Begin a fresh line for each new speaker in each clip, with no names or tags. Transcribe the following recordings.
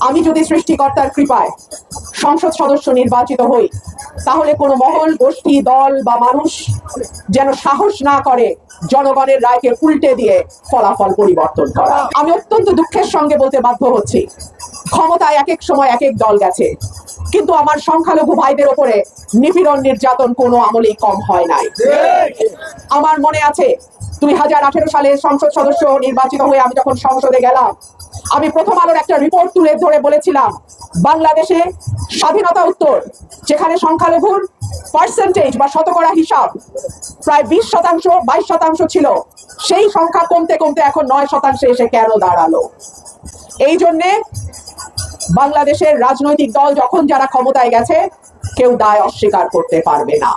আমি যদি সৃষ্টিকর্তার কৃপায় সংসদ সদস্য নির্বাচিত হই, তাহলে কোনো মহল, গোষ্ঠী, দল বা মানুষ যেন সাহস না করে জনগণের রায়কে উল্টে দিয়ে ফলাফল পরিবর্তন করা। আমি অত্যন্ত দুঃখের সঙ্গে বলতে বাধ্য হচ্ছি, ক্ষমতায় এক এক সময় এক এক দল গেছে, কিন্তু আমার সংখ্যালঘু ভাইদের ওপরে নিপীড়ন, নির্যাতন কোনো আমলেই কম হয় নাই। আমার মনে আছে 2018 সালে সংসদ সদস্য নির্বাচিত হয়ে আমি যখন সংসদে গেলাম, আমি প্রথম আলোর একটা রিপোর্ট তুলে ধরে বলেছিলাম, বাংলাদেশে স্বাধীনতা উত্তর যেখানে সংখ্যালঘুর পার্সেন্টেজ বা শতকরা হিসাব প্রায় 20%, 22% ছিল, সেই সংখ্যা কমতে কমতে এখন 9% এসে কেন দাঁড়ালো? এই জন্যে বাংলাদেশের রাজনৈতিক দল যখন যারা ক্ষমতায় গেছে, কেউ দায় অস্বীকার করতে পারবে না।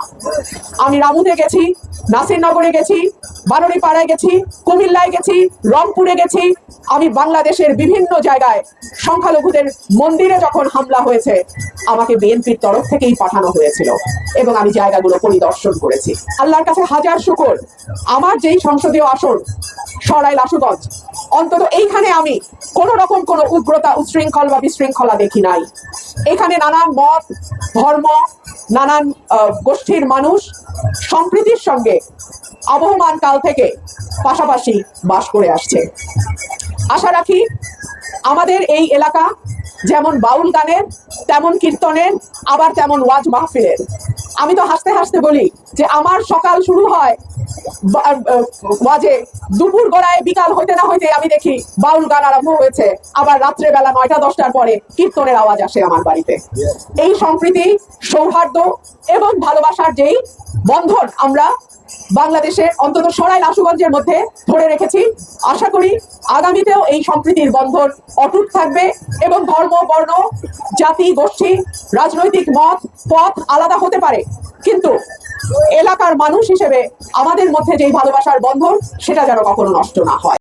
আমি রামুতে গেছি, নাসিরনগরে গেছি, বারুইপাড়ায় গেছি, কুমিল্লায় গেছি, রংপুরে গেছি। আমি বাংলাদেশের বিভিন্ন জায়গায় সংখ্যালঘুদের মন্দিরে যখন হামলা হয়েছে, আমাকে বিএনপির তরফ থেকেই পাঠানো হয়েছিল এবং আমি জায়গাগুলো পরিদর্শন করেছি। আল্লাহর কাছে হাজার শুকর, আমার যেই সংসদীয় আসন সরাইল আশুগঞ্জ, অন্তত এইখানে আমি কোনো রকম কোনো উগ্রতা, উচ্ছৃঙ্খল বা বিশৃঙ্খলা দেখি নাই। এখানে নানান মত, ধর্ম, নানান গোষ্ঠীর মানুষ সম্প্রীতির সঙ্গে আবহমান কাল থেকে পাশাপাশি বাস করে আসছে। আশা রাখি আমাদের এই এলাকা যেমন বাউল গানের, তেমন কীর্তনের, আবার তেমন ওয়াজ মাহফিলের। আমি তো হাসতে হাসতে বলি যে আমার সকাল শুরু হয় ওয়াজে, দুপুর গড়ায় বিকাল হইতে না হইতে আমি দেখি বাউল গান আরম্ভ হয়েছে, আবার রাত্রে বেলা 9টা-10টার পরে কীর্তনের আওয়াজ আসে আমার বাড়িতে। এই সম্প্রীতি, সৌহার্দ্য এবং ভালোবাসার যেই বন্ধন আমরা বাংলাদেশে অন্তত সরাইল আশুগঞ্জের মধ্যে ধরে রেখেছি, আশা করি আগামীতেও এই সম্প্রীতির বন্ধন অটুট থাকবে এবং ধর্ম, বর্ণ, জাতি, গোষ্ঠী, রাজনৈতিক মত, পথ আলাদা হতে পারে, কিন্তু এলাকার মানুষ হিসেবে আমাদের মধ্যে যেই ভালোবাসার বন্ধন, সেটা যেন কখনো নষ্ট না হয়।